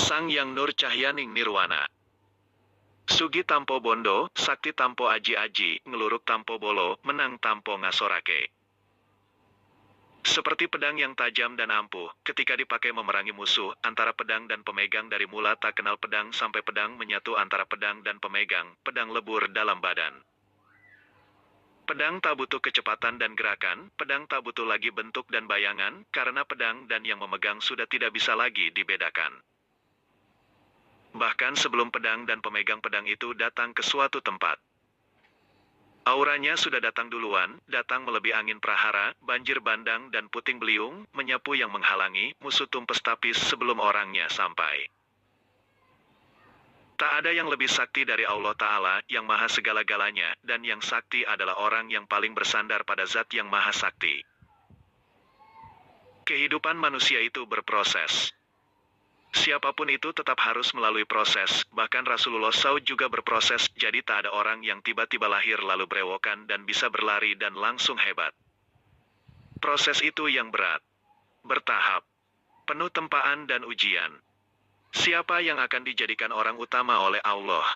Sang Yang Nur Cahyaning Nirwana. Sugi tampo bondo, sakti tampo aji-aji, ngeluruk tampo bolo, menang tampo ngasorake. Seperti pedang yang tajam dan ampuh, ketika dipakai memerangi musuh, antara pedang dan pemegang dari mula tak kenal pedang sampai pedang menyatu antara pedang dan pemegang, pedang lebur dalam badan. Pedang tak butuh kecepatan dan gerakan, pedang tak butuh lagi bentuk dan bayangan, karena pedang dan yang memegang sudah tidak bisa lagi dibedakan. Bahkan sebelum pedang dan pemegang pedang itu datang ke suatu tempat, auranya sudah datang duluan, datang melebihi angin prahara, banjir bandang dan puting beliung, menyapu yang menghalangi, musuh tumpes tapis sebelum orangnya sampai. Tak ada yang lebih sakti dari Allah Ta'ala, yang maha segala-galanya, dan yang sakti adalah orang yang paling bersandar pada zat yang maha sakti. Kehidupan manusia itu berproses. Siapapun itu tetap harus melalui proses, bahkan Rasulullah SAW juga berproses, jadi tak ada orang yang tiba-tiba lahir lalu berewokan dan bisa berlari dan langsung hebat. Proses itu yang berat, bertahap, penuh tempaan dan ujian. Siapa yang akan dijadikan orang utama oleh Allah,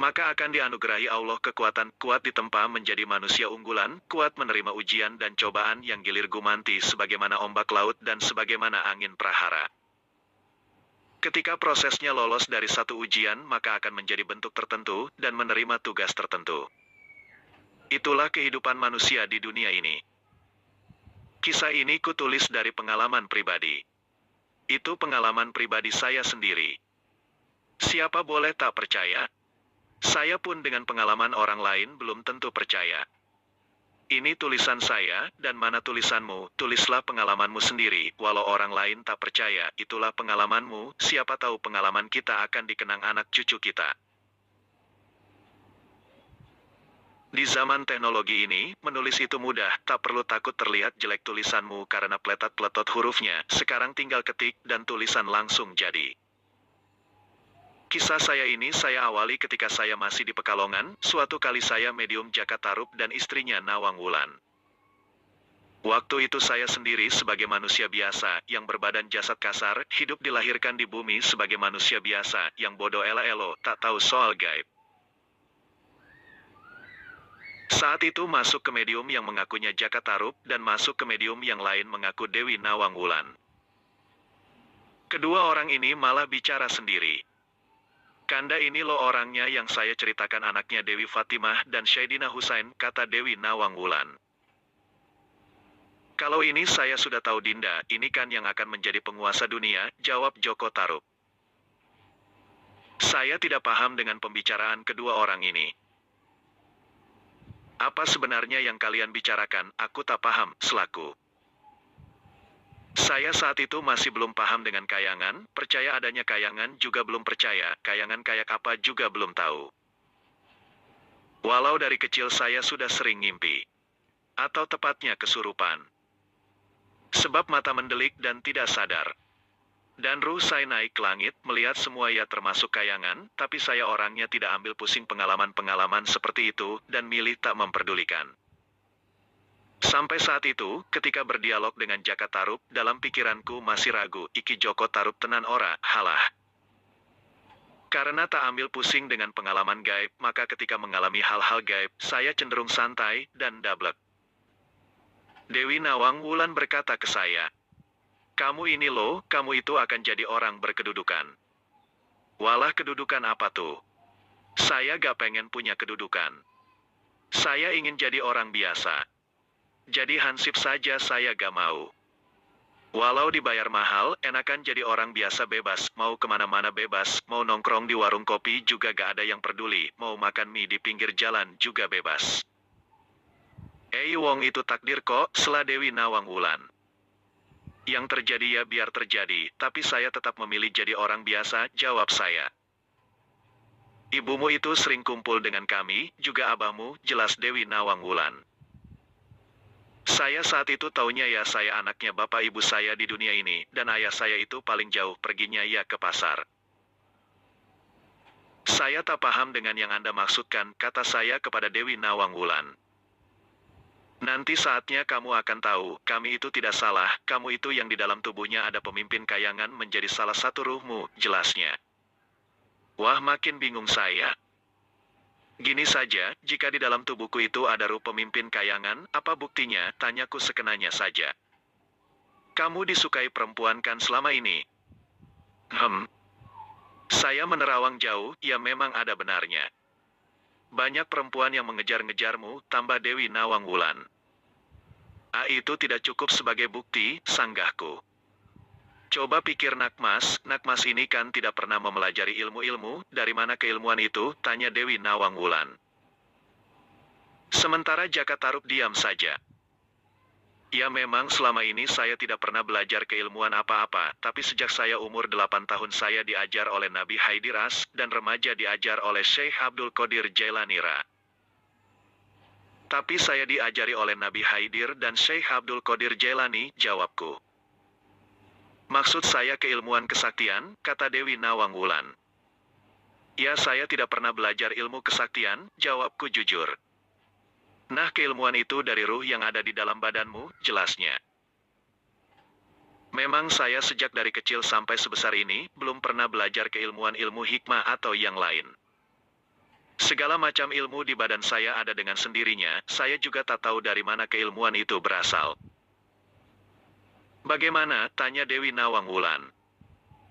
maka akan dianugerahi Allah kekuatan, kuat ditempa menjadi manusia unggulan, kuat menerima ujian dan cobaan yang gilir gumanti sebagaimana ombak laut dan sebagaimana angin prahara. Ketika prosesnya lolos dari satu ujian, maka akan menjadi bentuk tertentu, dan menerima tugas tertentu. Itulah kehidupan manusia di dunia ini. Kisah ini kutulis dari pengalaman pribadi. Itu pengalaman pribadi saya sendiri. Siapa boleh tak percaya? Saya pun dengan pengalaman orang lain belum tentu percaya. Ini tulisan saya, dan mana tulisanmu, tulislah pengalamanmu sendiri, walau orang lain tak percaya, itulah pengalamanmu, siapa tahu pengalaman kita akan dikenang anak cucu kita. Di zaman teknologi ini, menulis itu mudah, tak perlu takut terlihat jelek tulisanmu karena pletot-pletot hurufnya, sekarang tinggal ketik, dan tulisan langsung jadi. Kisah saya ini saya awali ketika saya masih di Pekalongan, suatu kali saya medium Jaka Tarub dan istrinya Nawang Wulan. Waktu itu saya sendiri sebagai manusia biasa, yang berbadan jasad kasar, hidup dilahirkan di bumi sebagai manusia biasa, yang bodoh ela-elo, tak tahu soal gaib. Saat itu masuk ke medium yang mengakunya Jaka Tarub, dan masuk ke medium yang lain mengaku Dewi Nawang Wulan. Kedua orang ini malah bicara sendiri. Kanda ini loh orangnya yang saya ceritakan anaknya Dewi Fatimah dan Syaidina Husain, kata Dewi Nawang Wulan. Kalau ini saya sudah tahu Dinda, ini kan yang akan menjadi penguasa dunia, jawab Joko Tarub. Saya tidak paham dengan pembicaraan kedua orang ini. Apa sebenarnya yang kalian bicarakan, aku tak paham, selaku. Saya saat itu masih belum paham dengan kayangan, percaya adanya kayangan juga belum percaya, kayangan kayak apa juga belum tahu. Walau dari kecil saya sudah sering ngimpi. Atau tepatnya kesurupan. Sebab mata mendelik dan tidak sadar. Dan ruh saya naik ke langit, melihat semua ya termasuk kayangan, tapi saya orangnya tidak ambil pusing pengalaman-pengalaman seperti itu, dan milih tak memperdulikan. Sampai saat itu, ketika berdialog dengan Jaka Tarub, dalam pikiranku masih ragu, iki Joko Tarub tenan ora, halah. Karena tak ambil pusing dengan pengalaman gaib, maka ketika mengalami hal-hal gaib, saya cenderung santai, dan dablek. Dewi Nawang Wulan berkata ke saya, kamu ini loh, kamu itu akan jadi orang berkedudukan. Walah kedudukan apa tuh? Saya gak pengen punya kedudukan. Saya ingin jadi orang biasa. Jadi hansip saja saya gak mau. Walau dibayar mahal, enakan jadi orang biasa bebas, mau kemana-mana bebas, mau nongkrong di warung kopi juga gak ada yang peduli, mau makan mie di pinggir jalan juga bebas. Wong itu takdir kok, sela Dewi Nawang Wulan. Yang terjadi ya biar terjadi, tapi saya tetap memilih jadi orang biasa, jawab saya. Ibumu itu sering kumpul dengan kami, juga abahmu, jelas Dewi Nawang Wulan. Saya saat itu taunya ya saya anaknya bapak ibu saya di dunia ini, dan ayah saya itu paling jauh perginya ya ke pasar. Saya tak paham dengan yang Anda maksudkan, kata saya kepada Dewi Nawang Wulan. Nanti saatnya kamu akan tahu, kami itu tidak salah, kamu itu yang di dalam tubuhnya ada pemimpin kayangan menjadi salah satu ruhmu, jelasnya. Wah, makin bingung saya. Gini saja, jika di dalam tubuhku itu ada ruh pemimpin kayangan, apa buktinya? Tanyaku sekenanya saja. Kamu disukai perempuan kan selama ini? Saya menerawang jauh, ya memang ada benarnya. Banyak perempuan yang mengejar-ngejarmu, tambah Dewi Nawang Wulan. Itu tidak cukup sebagai bukti, sanggahku. Coba pikir Nakmas ini kan tidak pernah mempelajari ilmu-ilmu, dari mana keilmuan itu? Tanya Dewi Nawang Wulan. Sementara Jaka Tarub diam saja. Ya memang selama ini saya tidak pernah belajar keilmuan apa-apa, tapi sejak saya umur 8 tahun saya diajar oleh Nabi Haidiras, dan remaja diajar oleh Syekh Abdul Qadir Jailanira. Tapi saya diajari oleh Nabi Haidir dan Syekh Abdul Qadir Jailani, jawabku. Maksud saya keilmuan kesaktian, kata Dewi Nawang Wulan. Ya saya tidak pernah belajar ilmu kesaktian, jawabku jujur. Nah keilmuan itu dari ruh yang ada di dalam badanmu, jelasnya. Memang saya sejak dari kecil sampai sebesar ini, belum pernah belajar keilmuan ilmu hikmah atau yang lain. Segala macam ilmu di badan saya ada dengan sendirinya, saya juga tak tahu dari mana keilmuan itu berasal. Bagaimana? Tanya Dewi Nawang Wulan.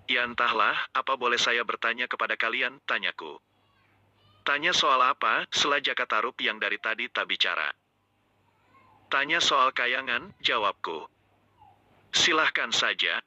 Ya entahlah, apa boleh saya bertanya kepada kalian, tanyaku. Tanya soal apa? Sela Jaka Tarub yang dari tadi tak bicara. Tanya soal kayangan, jawabku. Silahkan saja.